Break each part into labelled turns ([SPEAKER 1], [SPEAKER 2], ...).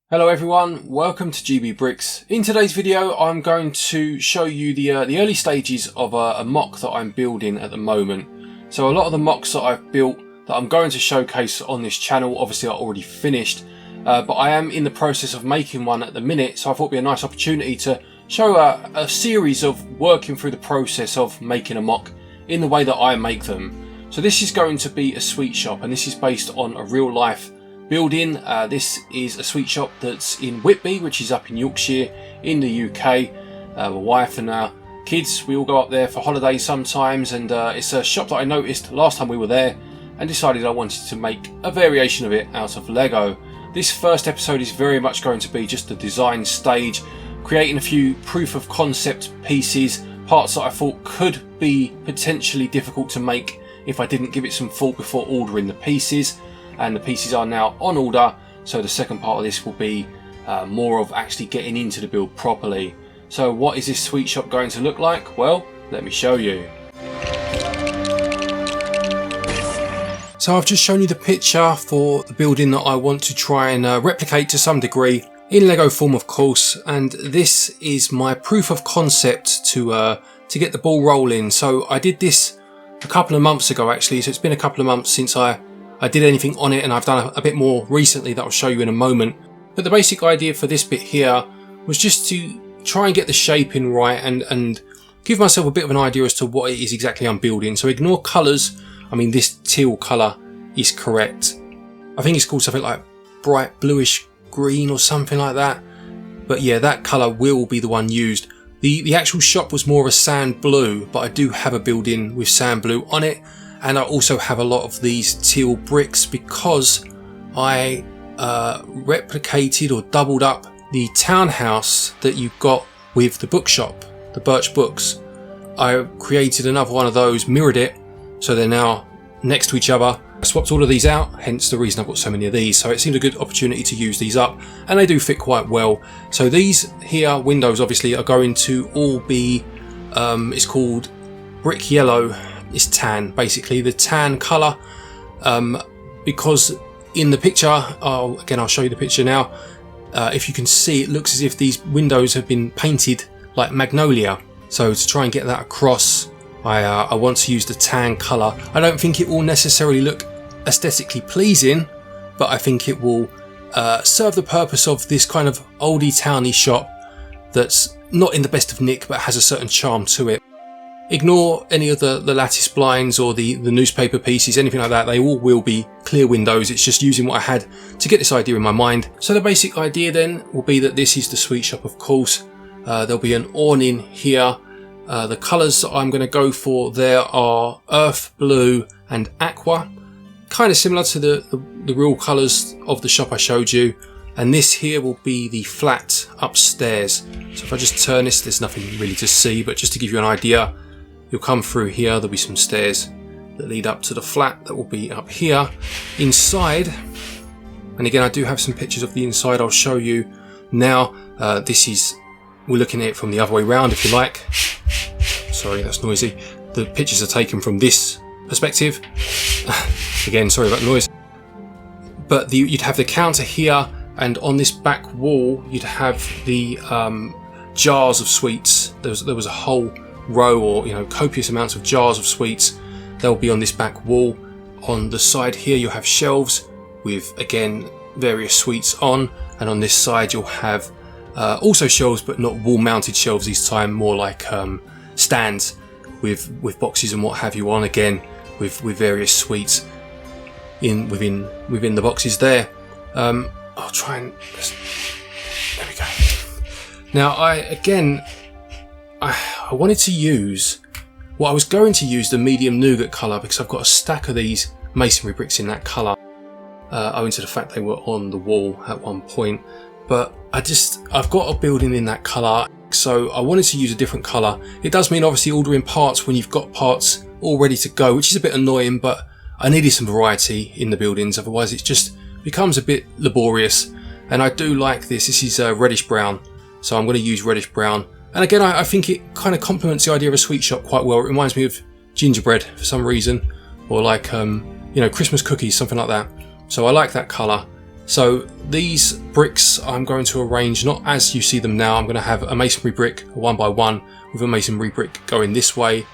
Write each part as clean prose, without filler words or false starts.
[SPEAKER 1] Hello everyone, welcome to GB Bricks. In today's video I'm going to show you the early stages of a MOC that I'm building at the moment. So a lot of the MOCs that I've built that I'm going to showcase on this channel obviously are already finished, but I am in the process of making one at the minute, so I thought it would be a nice opportunity to show a series of working through the process of making a MOC in the way that I make them. So this is going to be a sweet shop, and this is based on a real life building. This is a sweet shop that's in Whitby, which is up in Yorkshire in the UK. My wife and our kids, we all go up there for holidays sometimes, and it's a shop that I noticed last time we were there and decided I wanted to make a variation of it out of Lego. This first episode is very much going to be just the design stage, creating a few proof of concept pieces, parts that I thought could be potentially difficult to make if I didn't give it some thought before ordering the pieces. And the pieces are now on order, so the second part of this will be more of actually getting into the build properly. So what is this sweet shop going to look like? Well, let me show you. So I've just shown you the picture for the building that I want to try and replicate to some degree, in Lego form of course, and this is my proof of concept to get the ball rolling. So I did this a couple of months ago actually, so it's been a couple of months since I did anything on it, and I've done a bit more recently that I'll show you in a moment. But the basic idea for this bit here was just to try and get the shaping right and give myself a bit of an idea as to what it is exactly I'm building. So ignore colours. I mean, this teal colour is correct. I think it's called something like bright bluish green or something like that. But yeah, that colour will be the one used. The actual shop was more of a sand blue, but I do have a building with sand blue on it. And I also have a lot of these teal bricks because I replicated or doubled up the townhouse that you got with the bookshop, the Birch Books. I created another one of those, mirrored it, so they're now next to each other. I swapped all of these out, hence the reason I've got so many of these. So it seemed a good opportunity to use these up, and they do fit quite well. So these here windows obviously are going to all be, it's called brick yellow. Is tan, basically the tan colour, because in the picture, again I'll show you the picture now, if you can see, it looks as if these windows have been painted like magnolia. So to try and get that across, I want to use the tan colour. I don't think it will necessarily look aesthetically pleasing, but I think it will serve the purpose of this kind of oldie towny shop that's not in the best of nick but has a certain charm to it. Ignore any of the lattice blinds or the newspaper pieces, anything like that. They all will be clear windows. It's just using what I had to get this idea in my mind. So the basic idea then will be that this is the sweet shop, of course. There'll be an awning here. The colours that I'm going to go for there are earth blue and aqua, kind of similar to the real colours of the shop I showed you. And this here will be the flat upstairs. So if I just turn this, there's nothing really to see, but just to give you an idea, you'll come through here, there'll be some stairs that lead up to the flat that will be up here. Inside, and again I do have some pictures of the inside I'll show you now. We're looking at it from the other way round if you like. Sorry, that's noisy. The pictures are taken from this perspective. Again, sorry about the noise. But you'd have the counter here, and on this back wall you'd have the jars of sweets. There was a whole row, or copious amounts of jars of sweets. They'll be on this back wall. On the side here you'll have shelves with, again, various sweets on, and on this side you'll have also shelves, but not wall mounted shelves this time, more like stands with boxes and what have you on, again with various sweets within the boxes there. I'll try and there we go. Now I wanted to use, I was going to use the medium nougat colour because I've got a stack of these masonry bricks in that colour, owing to the fact they were on the wall at one point. But I've got a building in that colour, so I wanted to use a different colour. It does mean obviously ordering parts when you've got parts all ready to go, which is a bit annoying, but I needed some variety in the buildings, otherwise it just becomes a bit laborious. And I do like this. This is reddish brown, so I'm going to use reddish brown. And again, I think it kind of complements the idea of a sweet shop quite well. It reminds me of gingerbread for some reason, or like Christmas cookies, something like that. So I like that colour. So these bricks I'm going to arrange not as you see them now. I'm going to have a masonry brick 1x1 with a masonry brick going this way,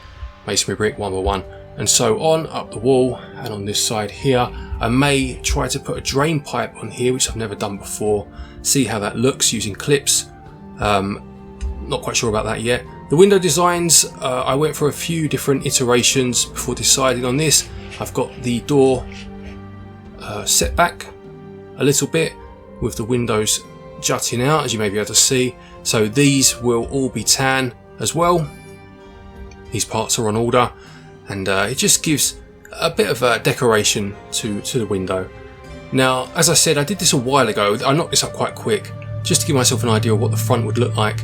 [SPEAKER 1] masonry brick 1x1, and so on up the wall. And on this side here, I may try to put a drain pipe on here, which I've never done before. See how that looks using clips. Not quite sure about that yet. The window designs, I went for a few different iterations before deciding on this. I've got the door set back a little bit with the windows jutting out, as you may be able to see. So these will all be tan as well. These parts are on order, and it just gives a bit of a decoration to the window. Now, as I said, I did this a while ago. I knocked this up quite quick just to give myself an idea of what the front would look like.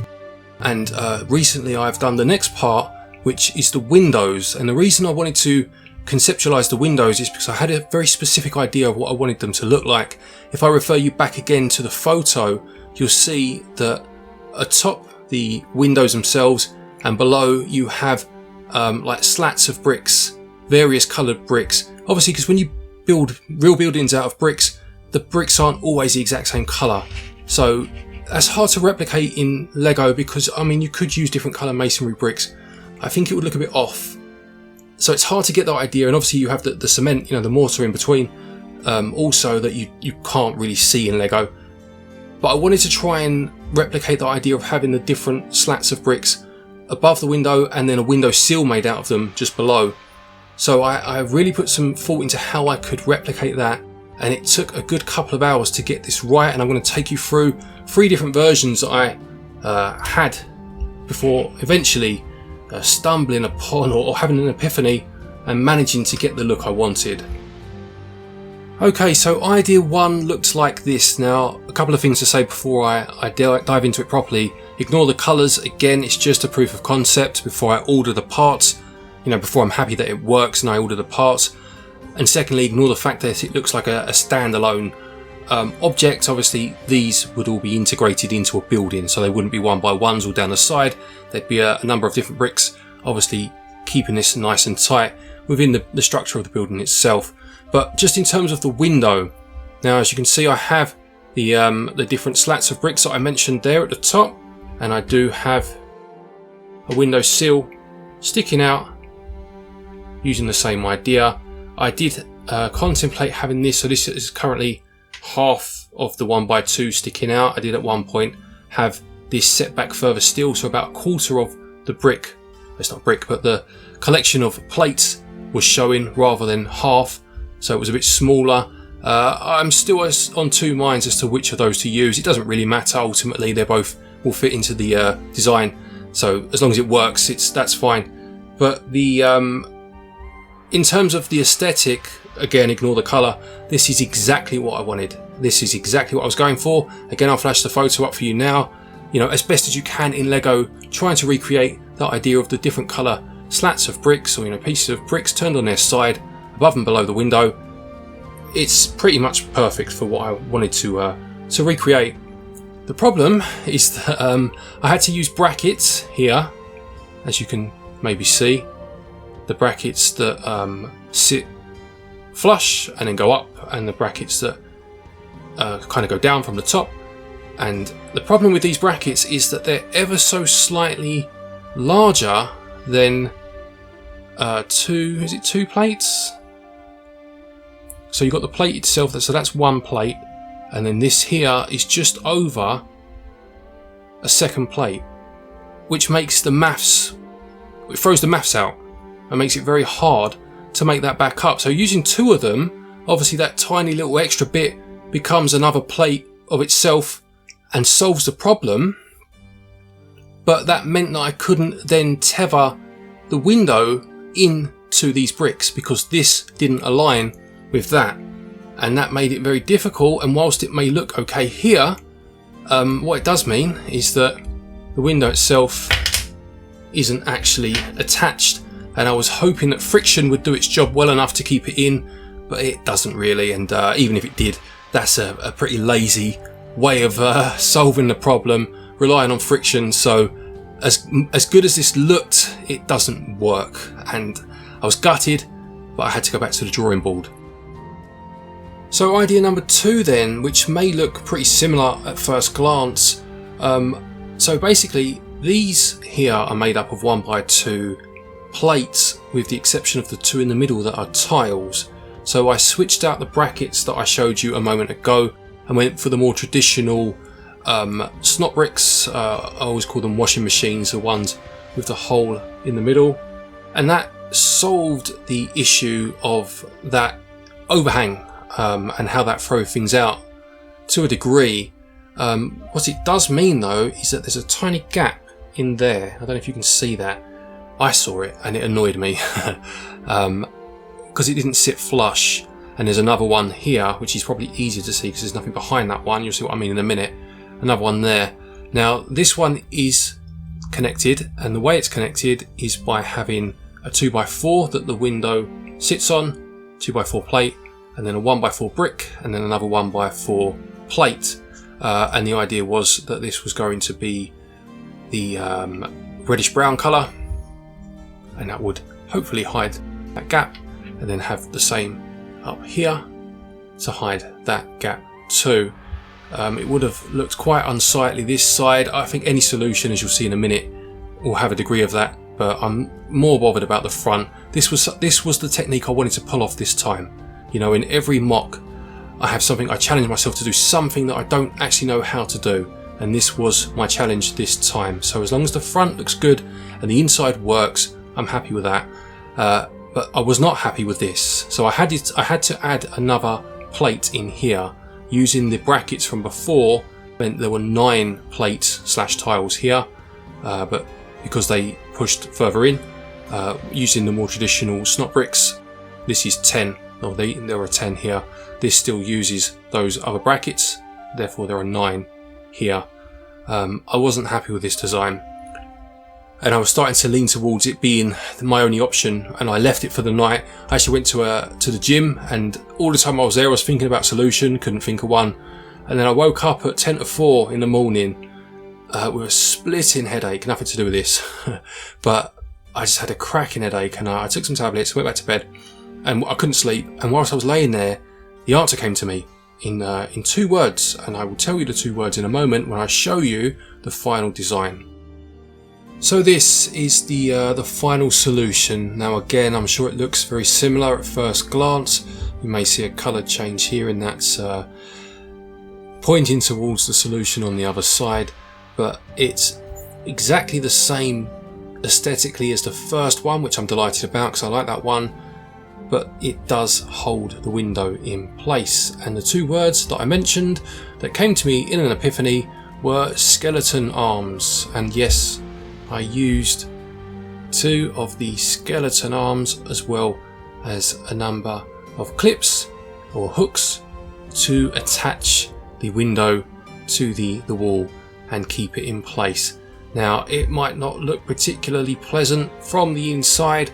[SPEAKER 1] And recently I've done the next part, which is the windows. And the reason I wanted to conceptualize the windows is because I had a very specific idea of what I wanted them to look like. If I refer you back again to the photo, you'll see that atop the windows themselves and below you have like slats of bricks, various coloured bricks. Obviously, because when you build real buildings out of bricks, the bricks aren't always the exact same colour. So that's hard to replicate in Lego because, I mean, you could use different colour masonry bricks. I think it would look a bit off. So it's hard to get that idea, and obviously you have the cement, the mortar in between, also that you can't really see in Lego. But I wanted to try and replicate the idea of having the different slats of bricks above the window and then a window sill made out of them just below. So I really put some thought into how I could replicate that, and it took a good couple of hours to get this right, and I'm going to take you through 3 different versions that I had before eventually stumbling upon or having an epiphany and managing to get the look I wanted. Okay, so idea 1 looked like this. Now, a couple of things to say before I dive into it properly. Ignore the colours. Again, it's just a proof of concept before I order the parts, before I'm happy that it works and I order the parts. And secondly, ignore the fact that it looks like a standalone object. Obviously, these would all be integrated into a building, so they wouldn't be 1x1s all down the side. There'd be a number of different bricks, obviously keeping this nice and tight within the structure of the building itself. But just in terms of the window, now as you can see, I have the different slats of bricks that I mentioned there at the top, and I do have a window sill sticking out using the same idea. I did contemplate having this, so this is currently half of the 1x2 sticking out. I did at one point have this set back further still, so about a quarter of the brick, it's not brick, but the collection of plates was showing rather than half, so it was a bit smaller. I'm still on 2 minds as to which of those to use. It doesn't really matter, ultimately they both will fit into the design, so as long as it works, that's fine. But the in terms of the aesthetic, again, ignore the colour. This is exactly what I wanted. This is exactly what I was going for. Again, I'll flash the photo up for you now. As best as you can in Lego, trying to recreate that idea of the different colour slats of bricks, or pieces of bricks turned on their side, above and below the window. It's pretty much perfect for what I wanted to recreate. The problem is that I had to use brackets here, as you can maybe see. The brackets that sit flush and then go up, and the brackets that kind of go down from the top. And the problem with these brackets is that they're ever so slightly larger than 2 plates? So you've got the plate itself, so that's 1 plate, and then this here is just over a second plate, which makes the maths, it throws the maths out and makes it very hard to make that back up. So using 2 of them, obviously that tiny little extra bit becomes another plate of itself and solves the problem. But that meant that I couldn't then tether the window into these bricks because this didn't align with that, and that made it very difficult. And whilst it may look okay here, what it does mean is that the window itself isn't actually attached, and I was hoping that friction would do its job well enough to keep it in, but it doesn't really. And even if it did, that's a pretty lazy way of solving the problem, relying on friction. So as good as this looked, it doesn't work, and I was gutted, but I had to go back to the drawing board. So idea number 2 then, which may look pretty similar at first glance. So basically these here are made up of 1x2 plates, with the exception of the 2 in the middle that are tiles. So I switched out the brackets that I showed you a moment ago and went for the more traditional snot bricks. I always call them washing machines, the ones with the hole in the middle, and that solved the issue of that overhang and how that throws things out to a degree. What it does mean though is that there's a tiny gap in there. I don't know if you can see that. I saw it and it annoyed me because it didn't sit flush. And there's another one here which is probably easier to see because there's nothing behind that one. You'll see what I mean in a minute. Another one there. Now this one is connected, and the way it's connected is by having a 2x4 that the window sits on, 2x4 plate, and then a 1x4 brick, and then another 1x4 plate. And the idea was that this was going to be the reddish brown colour, and that would hopefully hide that gap, and then have the same up here to hide that gap too. It would have looked quite unsightly this side. I think any solution, as you'll see in a minute, will have a degree of that, but I'm more bothered about the front. This was the technique I wanted to pull off this time. You know, in every mock I have something, I challenge myself to do something that I don't actually know how to do, and this was my challenge this time. So as long as the front looks good and the inside works, I'm happy with that. But I was not happy with this, so I had to add another plate in here using the brackets from before. Meant there were 9 plates / tiles here, but because they pushed further in, using the more traditional snot bricks, this is 10. No, there are 10 here. This still uses those other brackets, therefore there are 9 here. I wasn't happy with this design, and I was starting to lean towards it being my only option, and I left it for the night. I actually went to the gym, and all the time I was there I was thinking about a solution, couldn't think of one, and then I woke up at 10 to 4 in the morning with a splitting headache, nothing to do with this, but I just had a cracking headache, and I took some tablets, went back to bed, and I couldn't sleep. And whilst I was laying there, the answer came to me in 2 words, and I will tell you the 2 words in a moment when I show you the final design. So this is the final solution. Now again, I'm sure it looks very similar at first glance. You may see a colour change here, and that's pointing towards the solution on the other side, but it's exactly the same aesthetically as the first one, which I'm delighted about because I like that one, but it does hold the window in place. And the 2 words that I mentioned that came to me in an epiphany were skeleton arms, and yes, I used 2 of the skeleton arms as well as a number of clips or hooks to attach the window to the wall and keep it in place. Now it might not look particularly pleasant from the inside,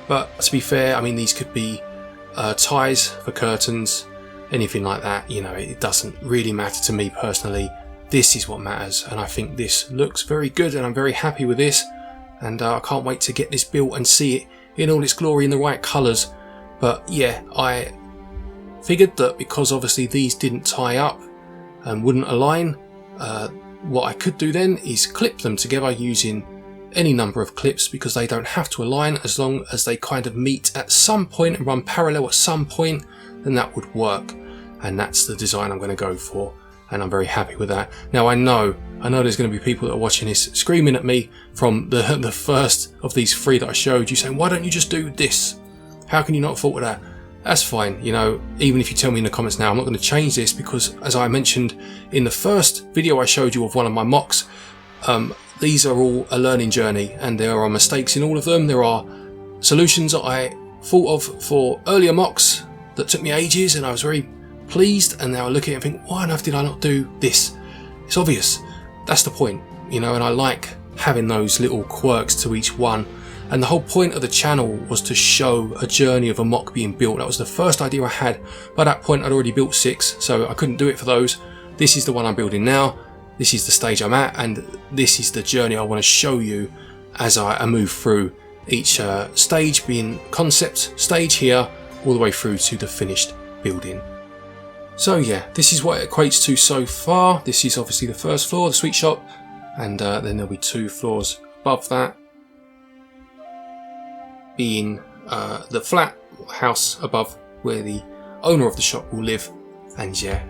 [SPEAKER 1] but to be fair, I mean, these could be ties for curtains, anything like that. You know, it doesn't really matter to me personally. This is what matters, and I think this looks very good, and I'm very happy with this, and I can't wait to get this built and see it in all its glory in the right colours. But yeah, I figured that because obviously these didn't tie up and wouldn't align, what I could do then is clip them together using any number of clips, because they don't have to align as long as they kind of meet at some point and run parallel at some point, then that would work. And that's the design I'm going to go for, and I'm very happy with that. Now I know there's going to be people that are watching this screaming at me from the first of these 3 that I showed you, saying, why don't you just do this? How can you not thought of that? That's fine, you know, even if you tell me in the comments now, I'm not going to change this, because as I mentioned in the first video I showed you of one of my mocks, these are all a learning journey, and there are mistakes in all of them. There are solutions that I thought of for earlier mocks that took me ages, and I was very pleased, and now I look at it and think, why on earth did I not do this? It's obvious. That's the point, you know, and I like having those little quirks to each one. And the whole point of the channel was to show a journey of a mock being built. That was the first idea I had. By that point I'd already built 6, so I couldn't do it for those. This is the one I'm building now. This is the stage I'm at, and this is the journey I want to show you as I move through each stage, being concept stage here all the way through to the finished building. So yeah, this is what it equates to so far. This is obviously the first floor, the sweet shop, and then there'll be 2 floors above that being the flat house above where the owner of the shop will live. And yeah,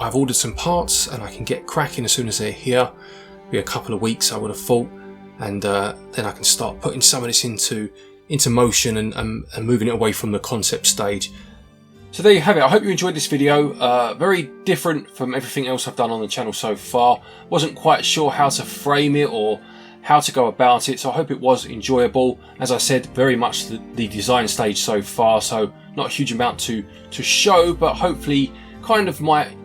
[SPEAKER 1] I've ordered some parts and I can get cracking as soon as they're here. Be a couple of weeks, I would have thought, and then I can start putting some of this into motion and moving it away from the concept stage. So there you have it. I hope you enjoyed this video. Very different from everything else I've done on the channel so far. Wasn't quite sure how to frame it or how to go about it, so I hope it was enjoyable. As I said, very much the design stage so far, so not a huge amount to show, but hopefully kind of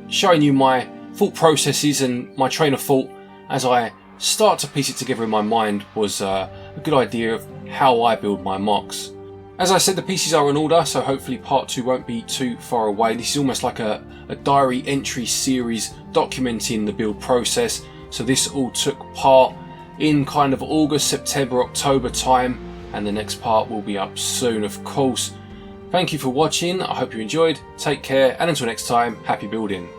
[SPEAKER 1] showing you my thought processes and my train of thought as I start to piece it together in my mind was a good idea of how I build my MOCs. As I said, the pieces are in order, so hopefully part 2 won't be too far away. This is almost like a diary entry series documenting the build process. So this all took part in kind of August, September, October time, and the next part will be up soon, of course. Thank you for watching. I hope you enjoyed. Take care, and until next time, happy building.